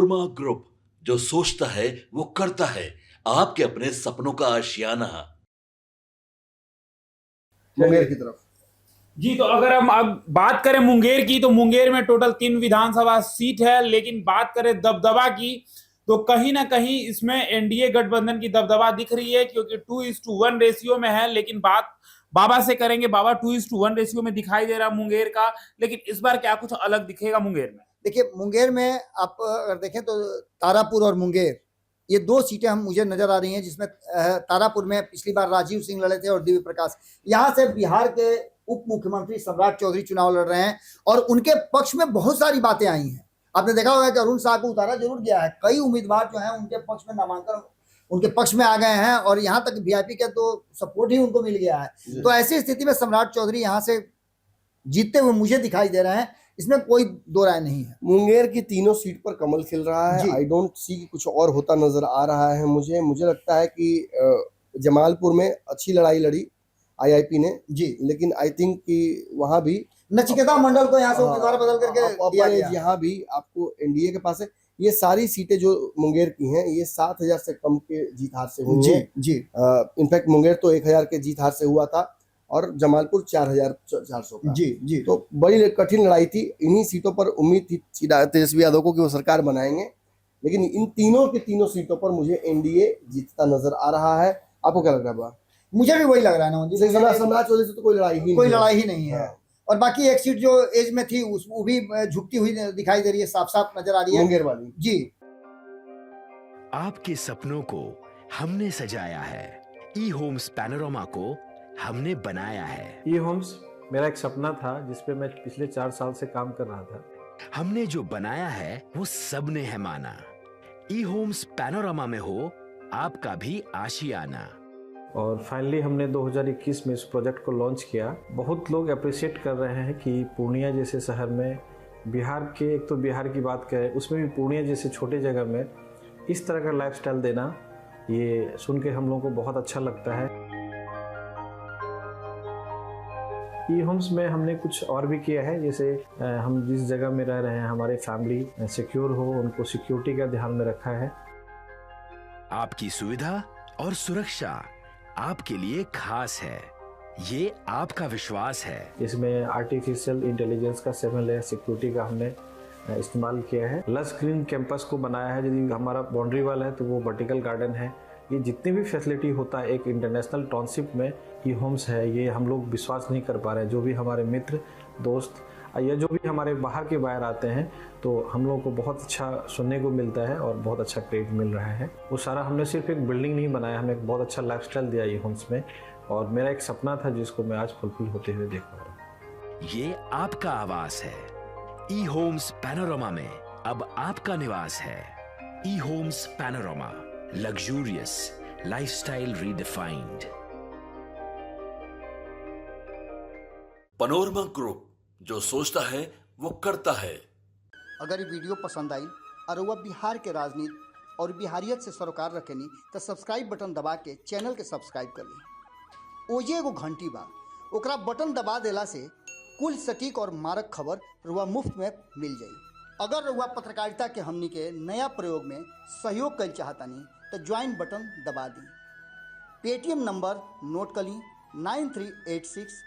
Panorama Group, जो सोचता है वो करता है। आपके अपने सपनों का आशियाना। मुंगेर की तरफ जी, तो अगर हम अब बात करें मुंगेर की, तो मुंगेर में टोटल 3 विधानसभा सीट है। लेकिन बात करें दबदबा की, तो कहीं ना कहीं इसमें एनडीए गठबंधन की दबदबा दिख रही है, क्योंकि 2:1 रेशियो में है। लेकिन बात बाबा से करेंगे, बाबा 2:1 रेशियो में दिखाई दे रहा मुंगेर का, लेकिन इस बार क्या कुछ अलग दिखेगा मुंगेर में? देखिए, मुंगेर में आप अगर देखें तो तारापुर और मुंगेर, ये 2 सीटें मुझे नजर आ रही हैं, जिसमें तारापुर में पिछली बार राजीव सिंह लड़े थे और दिव्य प्रकाश। यहाँ से बिहार के उप मुख्यमंत्री सम्राट चौधरी चुनाव लड़ रहे हैं और उनके पक्ष में बहुत सारी बातें आई हैं। आपने देखा होगा कि अरुण शाह को उतारा जरूर गया है। कई उम्मीदवार जो हैं उनके पक्ष में नामांकन उनके पक्ष में आ गए हैं और यहाँ तक वीआईपी का तो सपोर्ट ही उनको मिल गया है। तो ऐसी स्थिति में सम्राट चौधरी यहाँ से जीतते हुए मुझे दिखाई दे रहे हैं, इसमें कोई दो राय नहीं है। मुंगेर की तीनों सीट पर कमल खिल रहा है। आई डोंट सी कि कुछ और होता नजर आ रहा है। मुझे लगता है कि जमालपुर में अच्छी लड़ाई लड़ी आईआईपी ने जी, लेकिन आई थिंक कि वहां भी नचिकेता मंडल को यहाँ से उम्मीदवार बदल करके दिया गया। यहाँ भी आपको एनडीए के पास है। ये सारी सीटें जो मुंगेर की हैं, ये 7,000 से कम के जीत हार से हुई है जी। इनफैक्ट मुंगेर तो 1,000 के जीत हार से हुआ था और जमालपुर 4,400 का जी। तो बड़ी कठिन लड़ाई थी। इन्हीं सीटों पर उम्मीद थी तेजस्वी यादव को कि वो सरकार बनाएंगे, लेकिन इन तीनों के तीनों सीटों पर मुझे एनडीए जीतता नजर आ रहा है। आपको क्या लग रहा है? मुझे भी वही लग रहा है ना, सम्राट चौधरी से तो कोई लड़ाई ही नहीं है। और बाकी एक सीट जो एज में थी वो भी झुकती हुई दिखाई दे रही है, साफ साफ नजर आ रही है, मुंगेर वाली जी। आपके सपनों को हमने सजाया है, ई होम्स पैनोरमा को हमने बनाया है। ई होम्स मेरा एक सपना था जिसपे मैं पिछले 4 साल से काम कर रहा था। हमने जो बनाया है वो सबने है माना। ई होम्स पैनोरमा में हो आपका भी आशियाना। और फाइनली हमने 2021 में इस प्रोजेक्ट को लॉन्च किया। बहुत लोग अप्रिशिएट कर रहे हैं कि पूर्णिया जैसे शहर में, बिहार के, एक तो बिहार की बात करें उसमें भी पूर्णिया जैसे छोटे जगह में इस तरह का लाइफस्टाइल देना, ये सुन के हम लोगों को बहुत अच्छा लगता है। ई होम्स में हमने कुछ और भी किया है, जैसे हम जिस जगह में रह रहे हैं हमारे फैमिली सिक्योर हो, उनको सिक्योरिटी का ध्यान में रखा है। आपकी सुविधा और सुरक्षा आपके लिए खास है, ये आपका विश्वास है। इसमें आर्टिफिशियल इंटेलिजेंस का 7 लेयर सिक्योरिटी का हमने इस्तेमाल किया है। लश ग्रीन कैंपस को बनाया है। यदि हमारा बाउंड्री वाल है तो वो वर्टिकल गार्डन है। ये जितनी भी फैसिलिटी होता है एक इंटरनेशनल टाउनशिप में ई होम्स है, ये हम लोग विश्वास नहीं कर पा रहे हैं। जो भी हमारे मित्र दोस्त या जो भी हमारे बाहर के बाहर आते हैं तो हम लोगों को बहुत अच्छा सुनने को मिलता है और बहुत अच्छा क्रेडिट मिल रहा है। वो सारा हमने सिर्फ एक बिल्डिंग नहीं बनाया, हमें एक बहुत अच्छा लाइफस्टाइल दिया ई होम्स में, और मेरा एक सपना था जिसको मैं आज फुलफिल होते हुए देख पा रहा हूँ। ये आपका आवास है। ई होम्स पैनोरमा में अब आपका निवास है। E Homes Panorama, luxurious lifestyle redefined. Panorama Group, जो सोचता है वो करता है। अगर ये वीडियो पसंद आई और वह बिहार के राजनीति और बिहारियत से सरोकार रखेनी तो सब्सक्राइब बटन दबा के चैनल के सब्सक्राइब कर ली। ओजे एगो घंटी बा, ओकरा बटन दबा देला से कुल सटीक और मारक खबर रुआ मुफ्त में मिल जाई। अगर रुआ पत्रकारिता के हमनी के नया प्रयोग में सहयोग कर चाहतानी तो ज्वाइन बटन दबा दी। पेटीएम नंबर नोट कर ली 9386